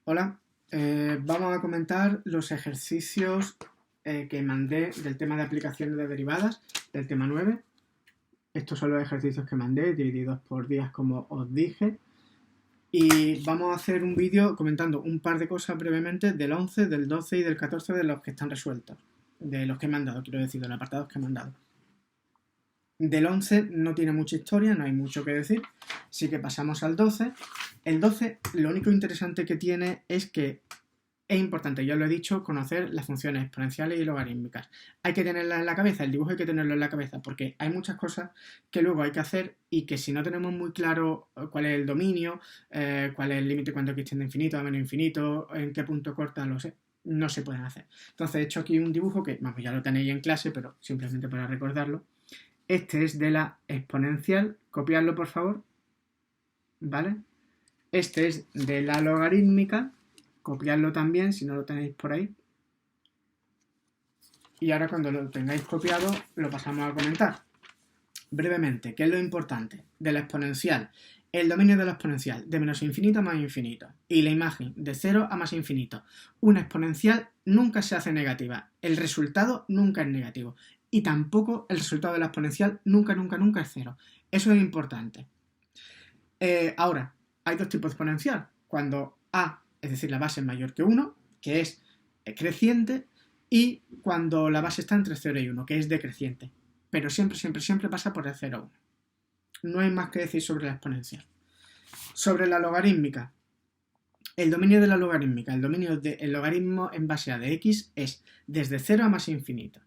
Hola, vamos a comentar los ejercicios que mandé del tema de aplicaciones de derivadas, del tema 9. Estos son los ejercicios que mandé, divididos por días como os dije. Y vamos a hacer un vídeo comentando un par de cosas brevemente del 11, del 12 y del 14 de los que están resueltos. De los que he mandado, quiero decir, de los apartados que he mandado. Del 11 no tiene mucha historia, no hay mucho que decir, así que pasamos al 12. El 12, lo único interesante que tiene es que es importante, ya lo he dicho, conocer las funciones exponenciales y logarítmicas. Hay que tenerlas en la cabeza, el dibujo hay que tenerlo en la cabeza, porque hay muchas cosas que luego hay que hacer y que si no tenemos muy claro cuál es el dominio, cuál es el límite cuando x tiende a infinito, a menos infinito, en qué punto corta, lo sé, no se pueden hacer. Entonces he hecho aquí un dibujo que, vamos, ya lo tenéis en clase, pero simplemente para recordarlo. Este es de la exponencial, copiadlo por favor, ¿vale? Este es de la logarítmica, copiadlo también si no lo tenéis por ahí. Y ahora cuando lo tengáis copiado lo pasamos a comentar. Brevemente, ¿qué es lo importante? De la exponencial, el dominio de la exponencial, de menos infinito a más infinito, y la imagen de 0 a más infinito. Una exponencial nunca se hace negativa, el resultado nunca es negativo, y tampoco el resultado de la exponencial nunca es 0. Eso es importante. Ahora, hay dos tipos de exponencial. Cuando a, es decir, la base es mayor que 1, que es creciente, y cuando la base está entre 0 y 1, que es decreciente. Pero siempre pasa por el 0 a 1. No hay más que decir sobre la exponencial. Sobre la logarítmica. El dominio de la logarítmica, el dominio del logaritmo en base a de x es desde 0 a más infinito.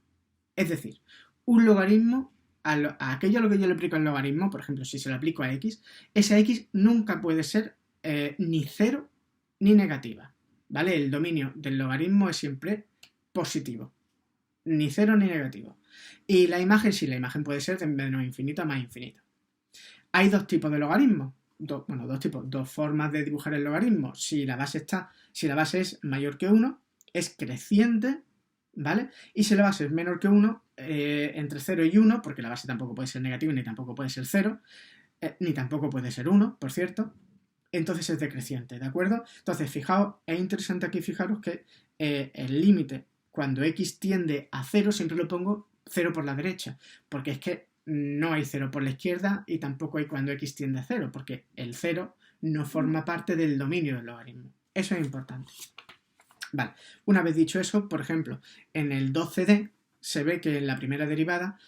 Es decir, un logaritmo, a aquello a lo que yo le aplico el logaritmo, por ejemplo, si se lo aplico a x, esa x nunca puede ser ni 0 ni negativa, ¿vale? El dominio del logaritmo es siempre positivo, ni 0 ni negativo. Y la imagen, sí, la imagen puede ser de menos infinito a más infinito. Hay dos tipos de logaritmos, dos formas de dibujar el logaritmo. Si la base es mayor que 1, es creciente, ¿vale? Y si la base es menor que 1, entre 0 y 1, porque la base tampoco puede ser negativa ni tampoco puede ser 0, ni tampoco puede ser 1, por cierto, entonces es decreciente, ¿de acuerdo? Entonces, fijaos, es interesante aquí fijaros que el límite cuando x tiende a 0 siempre lo pongo 0 por la derecha, porque es que no hay 0 por la izquierda y tampoco hay cuando x tiende a 0, porque el 0 no forma parte del dominio del logaritmo. Eso es importante. Vale, una vez dicho eso, por ejemplo, en el 12D se ve que en la primera derivada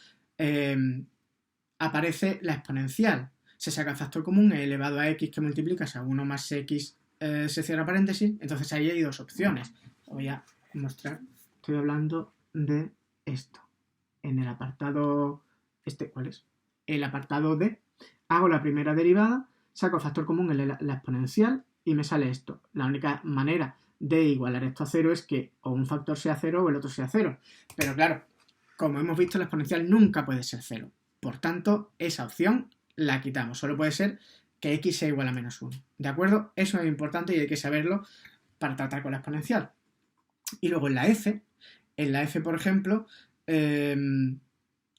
aparece la exponencial. Se saca el factor común, e elevado a x que multiplicas a 1 más x se cierra paréntesis, entonces ahí hay dos opciones. Voy a mostrar, estoy hablando de esto. En el apartado, ¿cuál es? El apartado D, hago la primera derivada, saco el factor común en la exponencial y me sale esto. La única manera de igualar esto a 0 es que o un factor sea 0 o el otro sea 0. Pero claro, como hemos visto, la exponencial nunca puede ser 0. Por tanto, esa opción la quitamos. Solo puede ser que x sea igual a menos 1. ¿De acuerdo? Eso es importante y hay que saberlo para tratar con la exponencial. Y luego en la f, por ejemplo, el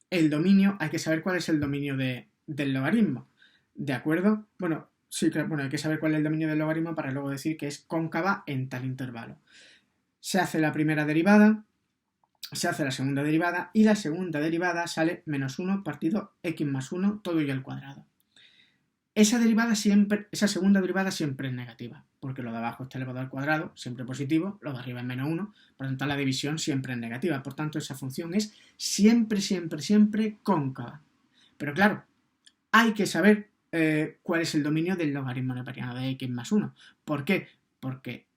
dominio, hay que saber cuál es el dominio del logaritmo. ¿De acuerdo? Bueno, sí, bueno, hay que saber cuál es el dominio del logaritmo para luego decir que es cóncava en tal intervalo. Se hace la primera derivada, se hace la segunda derivada y la segunda derivada sale menos 1 partido x más 1 todo y al cuadrado. Esa segunda derivada siempre es negativa, porque lo de abajo está elevado al cuadrado, siempre positivo, lo de arriba es menos 1, por lo tanto la división siempre es negativa, por tanto esa función es siempre cóncava. Pero claro, hay que saber cuál es el dominio del logaritmo neperiano de x más 1. ¿Por qué? Porque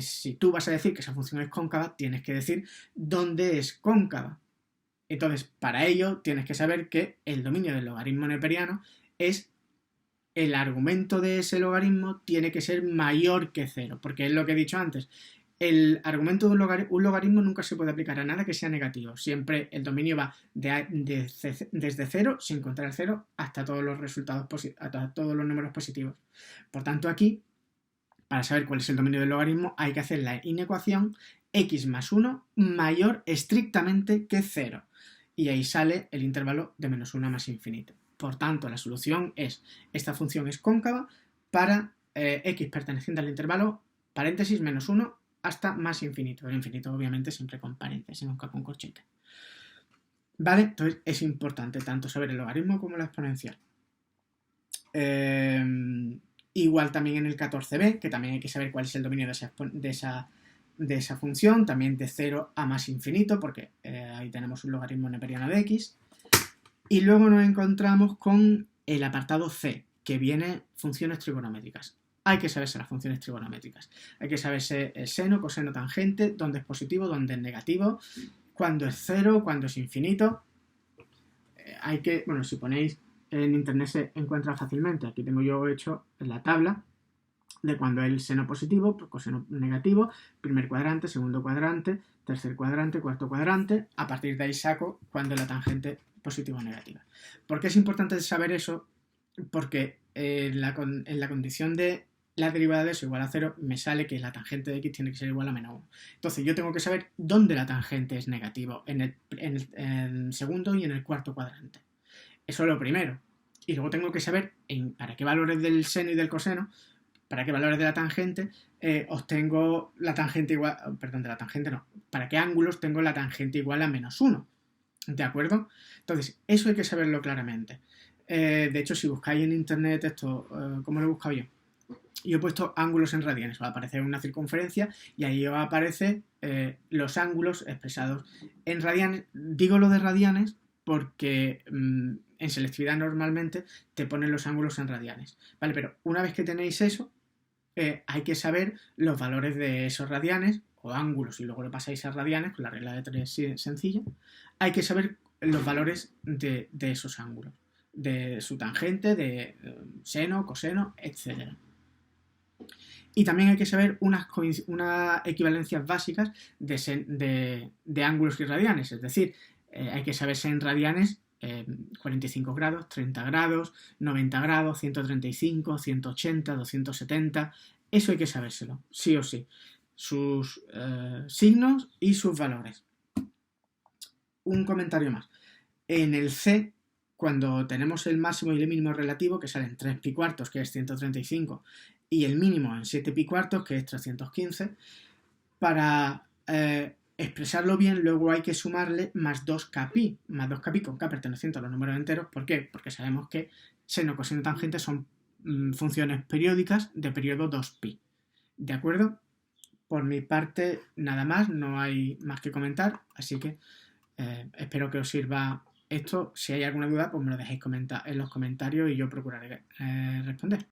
si tú vas a decir que esa función es cóncava, tienes que decir dónde es cóncava. Entonces, para ello, tienes que saber que el dominio del logaritmo neperiano es el argumento de ese logaritmo tiene que ser mayor que 0, porque es lo que he dicho antes. El argumento de un logaritmo nunca se puede aplicar a nada que sea negativo. Siempre el dominio va desde 0, sin contar el 0, hasta todos los hasta todos los números positivos. Por tanto, aquí, para saber cuál es el dominio del logaritmo, hay que hacer la inecuación x más 1 mayor estrictamente que 0. Y ahí sale el intervalo de menos 1 a más infinito. Por tanto, la solución es, esta función es cóncava para x perteneciente al intervalo paréntesis menos 1 hasta más infinito. El infinito obviamente siempre con paréntesis, nunca con corchete. ¿Vale? Entonces es importante tanto saber el logaritmo como la exponencial. Igual también en el 14b, que también hay que saber cuál es el dominio de esa función, también de 0 a más infinito, porque ahí tenemos un logaritmo neperiano de x. Y luego nos encontramos con el apartado C, que viene funciones trigonométricas. Hay que saberse las funciones trigonométricas. Hay que saberse el seno, coseno, tangente, dónde es positivo, dónde es negativo, cuándo es 0, cuándo es infinito. Si ponéis en internet se encuentra fácilmente. Aquí tengo yo hecho la tabla de cuando es el seno positivo, coseno negativo, primer cuadrante, segundo cuadrante, tercer cuadrante, cuarto cuadrante. A partir de ahí saco cuando la tangente positiva o negativa. ¿Por qué es importante saber eso? Porque en la condición de la derivada de eso igual a 0 me sale que la tangente de x tiene que ser igual a menos 1. Entonces yo tengo que saber dónde la tangente es negativo, en el segundo y en el cuarto cuadrante. Eso es lo primero. Y luego tengo que saber para qué valores del seno y del coseno, para qué valores de la tangente obtengo la tangente igual, perdón, de la tangente no, para qué ángulos tengo la tangente igual a menos 1. ¿De acuerdo? Entonces, eso hay que saberlo claramente. De hecho, si buscáis en internet esto, ¿cómo lo he buscado yo? Yo he puesto ángulos en radianes, os va a aparecer una circunferencia y ahí os aparece los ángulos expresados en radianes. Digo lo de radianes porque en selectividad normalmente te ponen los ángulos en radianes, ¿vale? Pero una vez que tenéis eso, hay que saber los valores de esos radianes o ángulos y luego lo pasáis a radianes con la regla de 3 sencilla. Hay que saber los valores de esos ángulos, de su tangente, de seno, coseno, etc. Y también hay que saber unas equivalencias básicas de ángulos y radianes, es decir, hay que saberse en radianes 45 grados, 30 grados, 90 grados, 135, 180, 270, eso hay que sabérselo, sí o sí, sus signos y sus valores. Un comentario más. En el C, cuando tenemos el máximo y el mínimo relativo, que salen 3 pi cuartos, que es 135, y el mínimo en 7 pi cuartos, que es 315, para expresarlo bien, luego hay que sumarle más 2kpi, más 2kpi con k perteneciente a los números enteros. ¿Por qué? Porque sabemos que seno, coseno y tangente son funciones periódicas de periodo 2pi. ¿De acuerdo? Por mi parte, nada más, no hay más que comentar, así que espero que os sirva esto. Si hay alguna duda, pues me lo dejéis en los comentarios y yo procuraré responder.